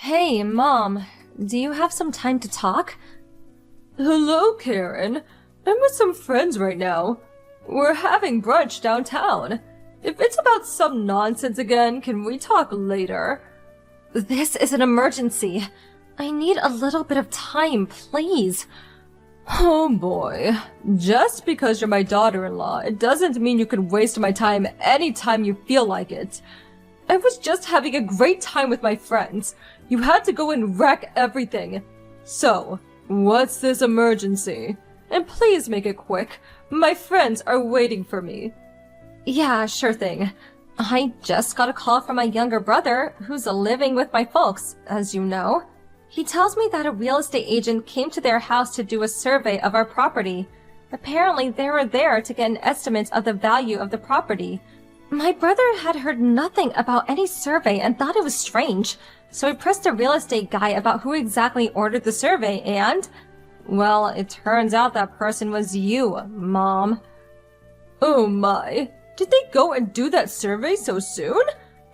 Hey, Mom, do you have some time to talk? Hello, Karen. I'm with some friends right now. We're having brunch downtown. If it's about some nonsense again, can we talk later? This is an emergency. I need a little bit of time, please. Oh boy. Just because you're my daughter-in-law, it doesn't mean you can waste my time anytime you feel like it. I was just having a great time with my friends. You had to go and wreck everything. So, what's this emergency? And please make it quick. My friends are waiting for me. Yeah, sure thing. I just got a call from my younger brother, who's living with my folks, as you know. He tells me that a real estate agent came to their house to do a survey of our property. Apparently, they were there to get an estimate of the value of the property. My brother had heard nothing about any survey and thought it was strange, so he pressed the real estate guy about who exactly ordered the survey and... well, it turns out that person was you, Mom. Oh my. Did they go and do that survey so soon?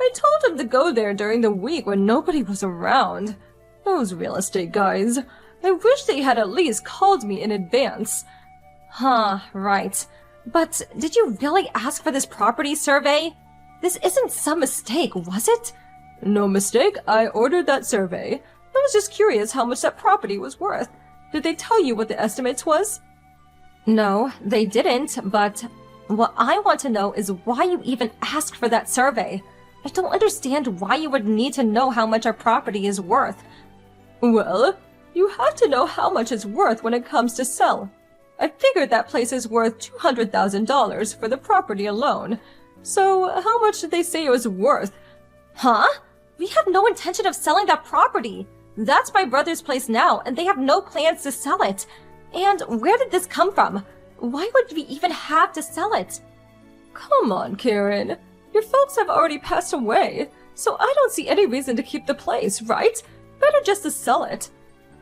I told them to go there during the week when nobody was around. Those real estate guys. I wish they had at least called me in advance. Huh, right. But did you really ask for this property survey? This isn't some mistake, was it? No mistake, I ordered that survey. I was just curious how much that property was worth. Did they tell you what the estimates was? No, they didn't, but what I want to know is why you even asked for that survey. I don't understand why you would need to know how much our property is worth. Well, you have to know how much it's worth when it comes to sell. I figured that place is worth $200,000 for the property alone. So, how much did they say it was worth? Huh? We have no intention of selling that property. That's my brother's place now, and they have no plans to sell it. And where did this come from? Why would we even have to sell it? Come on, Karen. Your folks have already passed away, so I don't see any reason to keep the place, right? Better just to sell it.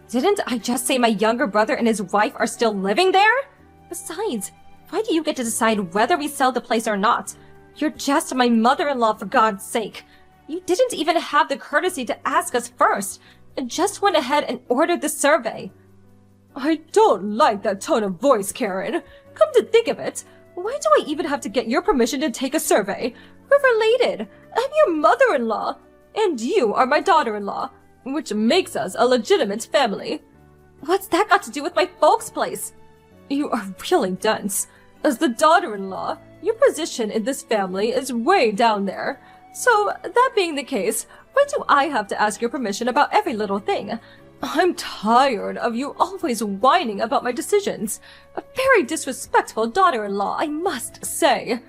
Didn't I just say my younger brother and his wife are still living there? Besides, why do you get to decide whether we sell the place or not? You're just my mother-in-law, for God's sake. You didn't even have the courtesy to ask us first, and just went ahead and ordered the survey. I don't like that tone of voice, Karen. Come to think of it, why do I even have to get your permission to take a survey? We're related. I'm your mother-in-law, and you are my daughter-in-law, which makes us a legitimate family. What's that got to do with my folks' place? You are really dense. As the daughter-in-law, your position in this family is way down there. So, that being the case, why do I have to ask your permission about every little thing? I'm tired of you always whining about my decisions. A very disrespectful daughter-in-law, I must say.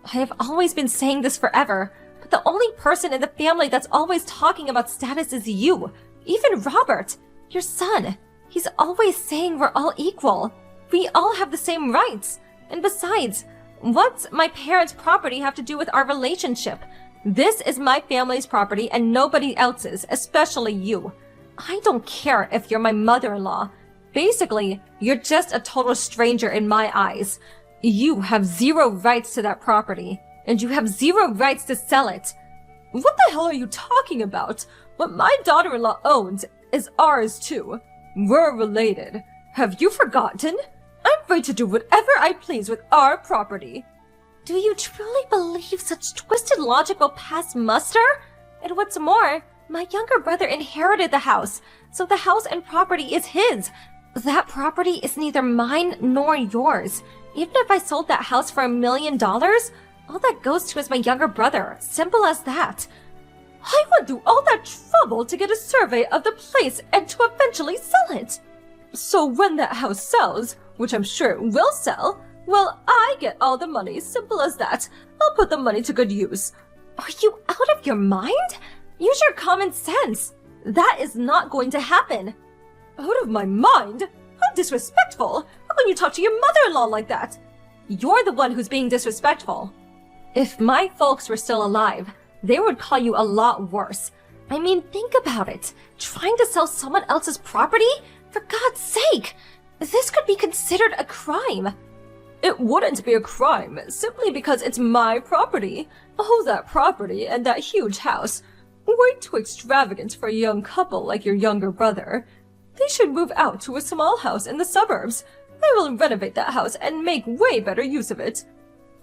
I have always been saying this forever, but the only person in the family that's always talking about status is you. Even Robert, your son. He's always saying we're all equal. We all have the same rights. And besides, what's my parents' property have to do with our relationship? This is my family's property and nobody else's, especially you. I don't care if you're my mother-in-law. Basically, you're just a total stranger in my eyes. You have zero rights to that property, and you have zero rights to sell it. What the hell are you talking about? What my daughter-in-law owns is ours too. We're related. Have you forgotten? I'm free to do whatever I please with our property. Do you truly believe such twisted logic will pass muster? And what's more, my younger brother inherited the house, so the house and property is his. That property is neither mine nor yours. Even if I sold that house for $1 million, all that goes to is my younger brother. Simple as that. I went through all that trouble to get a survey of the place and to eventually sell it. So when that house sells, which I'm sure it will sell, well, I get all the money, simple as that. I'll put the money to good use. Are you out of your mind? Use your common sense. That is not going to happen. Out of my mind? How disrespectful! How can you talk to your mother-in-law like that? You're the one who's being disrespectful. If my folks were still alive, they would call you a lot worse. I mean, think about it. Trying to sell someone else's property? For God's sake! This could be considered a crime. It wouldn't be a crime, simply because it's my property. Oh, that property and that huge house. Way too extravagant for a young couple like your younger brother. They should move out to a small house in the suburbs. I will renovate that house and make way better use of it.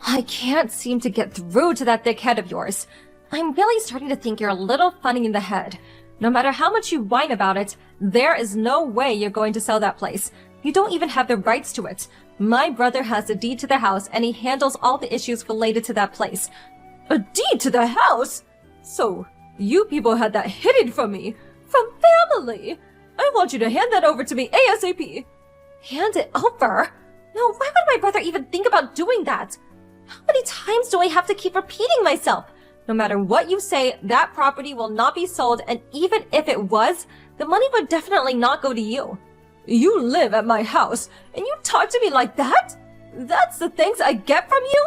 I can't seem to get through to that thick head of yours. I'm really starting to think you're a little funny in the head. No matter how much you whine about it, there is no way you're going to sell that place. You don't even have the rights to it. My brother has the deed to the house, and he handles all the issues related to that place. A deed to the house? So, you people had that hidden from me. From family. I want you to hand that over to me ASAP. Hand it over? No, why would my brother even think about doing that? How many times do I have to keep repeating myself? No matter what you say, that property will not be sold, and even if it was, the money would definitely not go to you. You live at my house, and you talk to me like that? That's the thanks I get from you?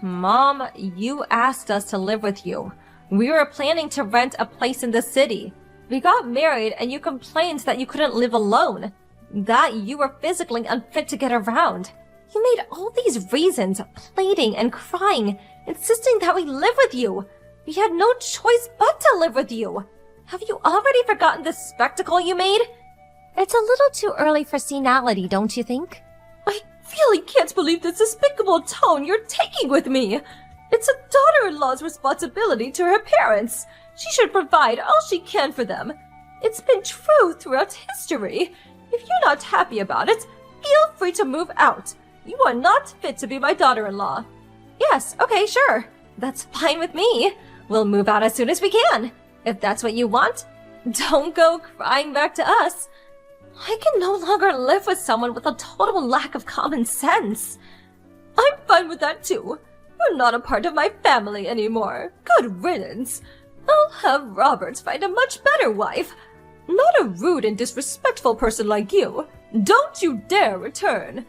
Mom, you asked us to live with you. We were planning to rent a place in the city. We got married, and you complained that you couldn't live alone. That you were physically unfit to get around. You made all these reasons, pleading and crying, insisting that we live with you. We had no choice but to live with you. Have you already forgotten the spectacle you made? It's a little too early for senility, don't you think? I really can't believe the despicable tone you're taking with me. It's a daughter-in-law's responsibility to her parents. She should provide all she can for them. It's been true throughout history. If you're not happy about it, feel free to move out. You are not fit to be my daughter-in-law. Yes, okay, sure. That's fine with me. We'll move out as soon as we can. If that's what you want, don't go crying back to us. I can no longer live with someone with a total lack of common sense. I'm fine with that too. You're not a part of my family anymore. Good riddance. I'll have Robert find a much better wife. Not a rude and disrespectful person like you. Don't you dare return.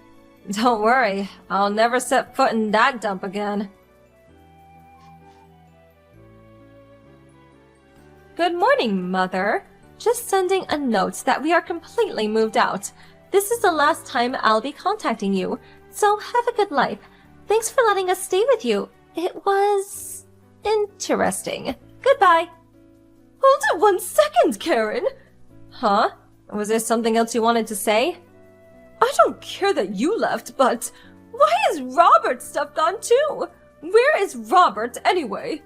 Don't worry, I'll never set foot in that dump again. Good morning, Mother. Just sending a note that we are completely moved out. This is the last time I'll be contacting you, so have a good life. Thanks for letting us stay with you. It was interesting. Goodbye. Hold it 1 second, Karen. Huh? Was there something else you wanted to say? I don't care that you left, but why is Robert's stuff gone too? Where is Robert anyway?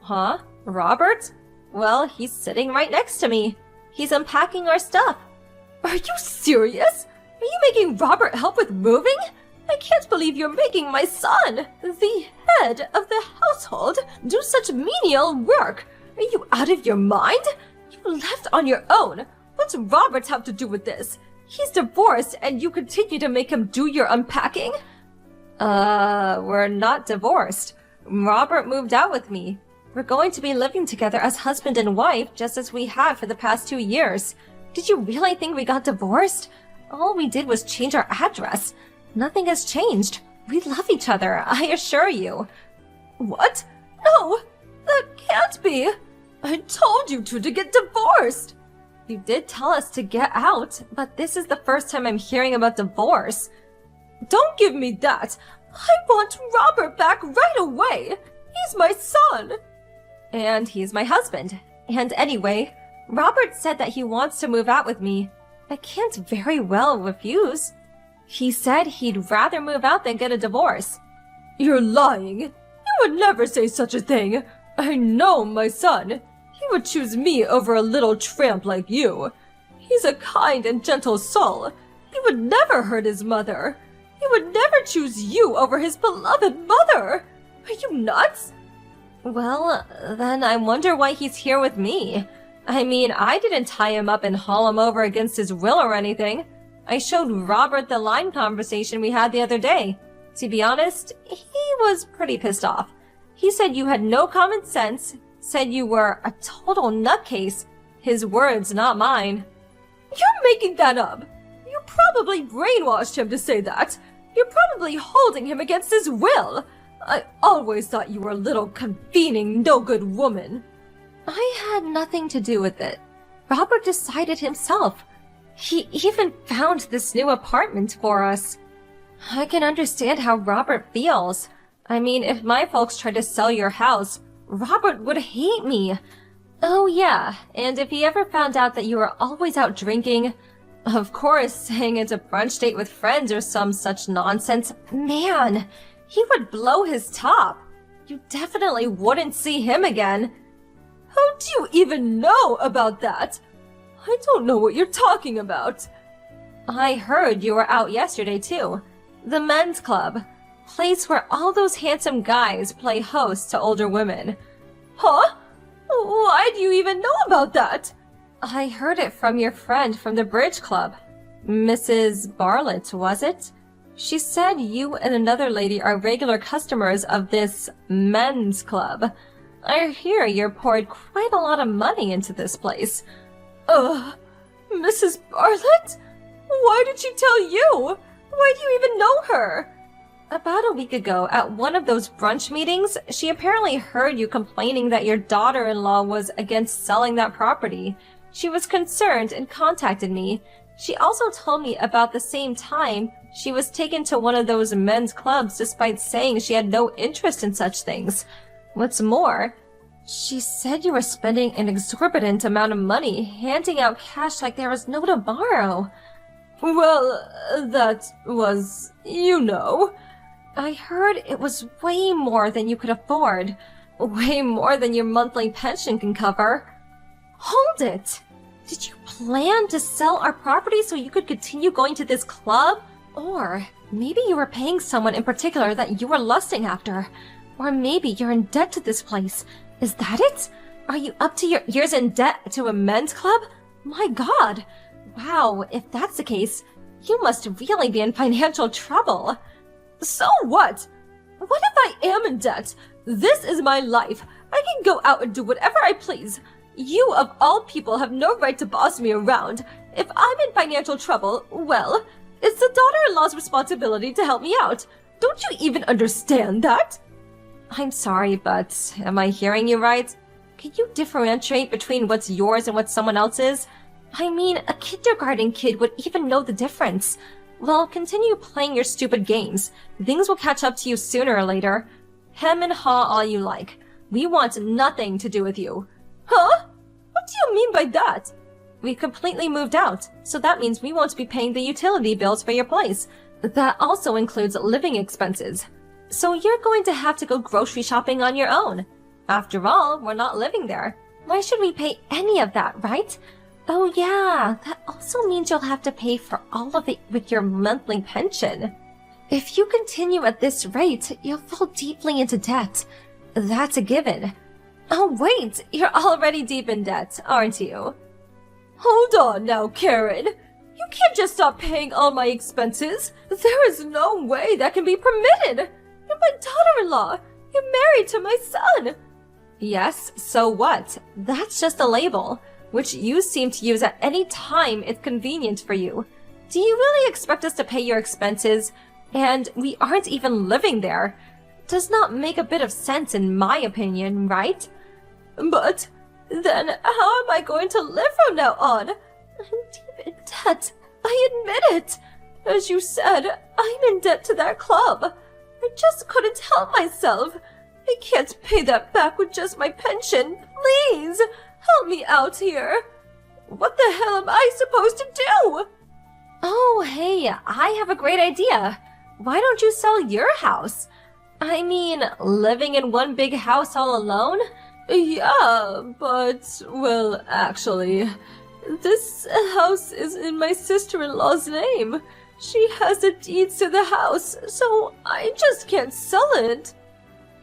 Huh? Robert? Well, he's sitting right next to me. He's unpacking our stuff. Are you serious? Are you making Robert help with moving? I can't believe you're making my son, the head of the household, do such menial work. Are you out of your mind? You left on your own. What's Robert have to do with this? He's divorced and you continue to make him do your unpacking? We're not divorced. Robert moved out with me. We're going to be living together as husband and wife, just as we have for the past 2 years. Did you really think we got divorced? All we did was change our address. Nothing has changed. We love each other, I assure you. What? No, that can't be. I told you two to get divorced. You did tell us to get out, but this is the first time I'm hearing about divorce. Don't give me that. I want Robert back right away. He's my son. And he's my husband. And anyway, Robert said that he wants to move out with me. I can't very well refuse. He said he'd rather move out than get a divorce. You're lying. You would never say such a thing. I know my son. He would choose me over a little tramp like you. He's a kind and gentle soul. He would never hurt his mother. He would never choose you over his beloved mother. Are you nuts? Well, then I wonder why he's here with me. I mean, I didn't tie him up and haul him over against his will or anything. I showed Robert the line conversation we had the other day. To be honest, he was pretty pissed off. He said you had no common sense, said you were a total nutcase. His words, not mine. You're making that up. You probably brainwashed him to say that. You're probably holding him against his will. I always thought you were a little convening, no-good woman. I had nothing to do with it. Robert decided himself. He even found this new apartment for us. I can understand how Robert feels. I mean, if my folks tried to sell your house, Robert would hate me. Oh yeah, and if he ever found out that you were always out drinking, of course, saying it's a brunch date with friends or some such nonsense, man, he would blow his top. You definitely wouldn't see him again. How do you even know about that? I don't know what you're talking about. I heard you were out yesterday too. The men's club. Place where all those handsome guys play host to older women. Huh? Why do you even know about that? I heard it from your friend from the bridge club. Mrs. Bartlett, was it? She said you and another lady are regular customers of this men's club. I hear you poured quite a lot of money into this place. Mrs. Bartlett? Why did she tell you? Why do you even know her? About a week ago, at one of those brunch meetings, she apparently heard you complaining that your daughter-in-law was against selling that property. She was concerned and contacted me. She also told me about the same time she was taken to one of those men's clubs despite saying she had no interest in such things. What's more, she said you were spending an exorbitant amount of money, handing out cash like there was no tomorrow. Well, that was, I heard it was way more than you could afford. Way more than your monthly pension can cover. Hold it! Did you plan to sell our property so you could continue going to this club? Or maybe you were paying someone in particular that you were lusting after. Or maybe you're in debt to this place. Is that it? Are you up to your ears in debt to a men's club? My God! Wow, if that's the case, you must really be in financial trouble. So what? What if I am in debt? This is my life. I can go out and do whatever I please. You, of all people, have no right to boss me around. If I'm in financial trouble, well, it's the daughter-in-law's responsibility to help me out. Don't you even understand that? I'm sorry, but am I hearing you right? Can you differentiate between what's yours and what someone else's? I mean, a kindergarten kid would even know the difference. Well, continue playing your stupid games. Things will catch up to you sooner or later. Hem and haw all you like. We want nothing to do with you. Huh? What do you mean by that? We completely moved out, so that means we won't be paying the utility bills for your place. That also includes living expenses. So you're going to have to go grocery shopping on your own. After all, we're not living there. Why should we pay any of that, right? Oh yeah, that also means you'll have to pay for all of it with your monthly pension. If you continue at this rate, you'll fall deeply into debt. That's a given. Oh wait, you're already deep in debt, aren't you? Hold on now, Karen. You can't just stop paying all my expenses. There is no way that can be permitted. You're my daughter-in-law. You're married to my son. Yes, so what? That's just a label, which you seem to use at any time it's convenient for you. Do you really expect us to pay your expenses? And we aren't even living there. Does not make a bit of sense in my opinion, right? But then how am I going to live from now on? I'm deep in debt. I admit it. As you said, I'm in debt to that club. I just couldn't help myself. I can't pay that back with just my pension. Please, help me out here. What the hell am I supposed to do? Oh, hey, I have a great idea. Why don't you sell your house? I mean, living in one big house all alone? Yeah, but, well, actually, this house is in my sister-in-law's name. She has the deeds to the house, so I just can't sell it.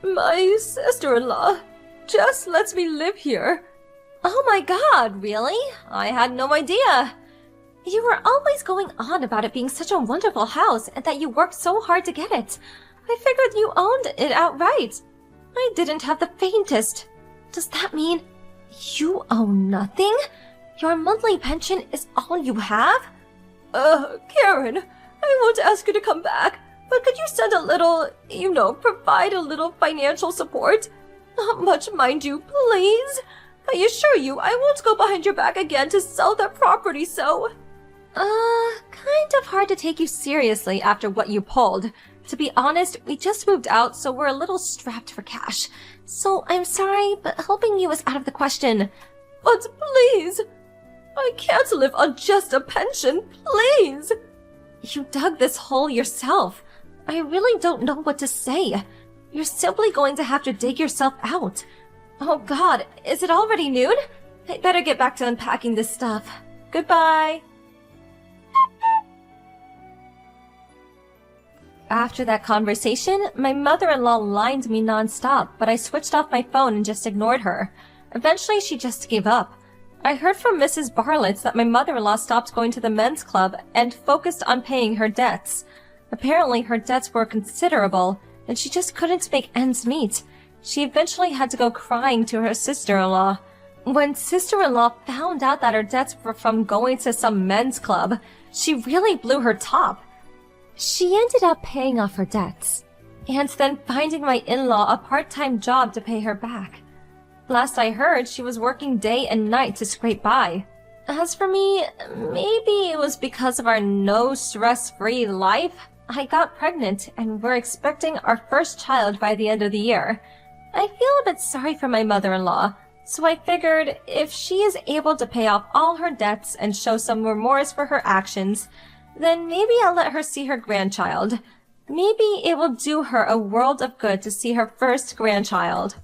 My sister-in-law just lets me live here. Oh my God, really? I had no idea. You were always going on about it being such a wonderful house and that you worked so hard to get it. I figured you owned it outright. I didn't have the faintest. Does that mean you own nothing? Your monthly pension is all you have? Karen, I won't ask you to come back, but could you send a little, provide a little financial support? Not much, mind you, please. I assure you, I won't go behind your back again to sell that property, so... Kind of hard to take you seriously after what you pulled. To be honest, we just moved out, so we're a little strapped for cash. So I'm sorry, but helping you is out of the question. But please! I can't live on just a pension, please! You dug this hole yourself. I really don't know what to say. You're simply going to have to dig yourself out. Oh god, is it already noon? I better get back to unpacking this stuff. Goodbye. After that conversation, my mother-in-law lined me non-stop, but I switched off my phone and just ignored her. Eventually, she just gave up. I heard from Mrs. Bartlett that my mother-in-law stopped going to the men's club and focused on paying her debts. Apparently, her debts were considerable, and she just couldn't make ends meet. She eventually had to go crying to her sister-in-law. When sister-in-law found out that her debts were from going to some men's club, she really blew her top. She ended up paying off her debts, and then finding my in-law a part-time job to pay her back. Last I heard, she was working day and night to scrape by. As for me, maybe it was because of our no-stress-free life. I got pregnant, and we're expecting our first child by the end of the year. I feel a bit sorry for my mother-in-law, so I figured if she is able to pay off all her debts and show some remorse for her actions, then maybe I'll let her see her grandchild. Maybe it will do her a world of good to see her first grandchild.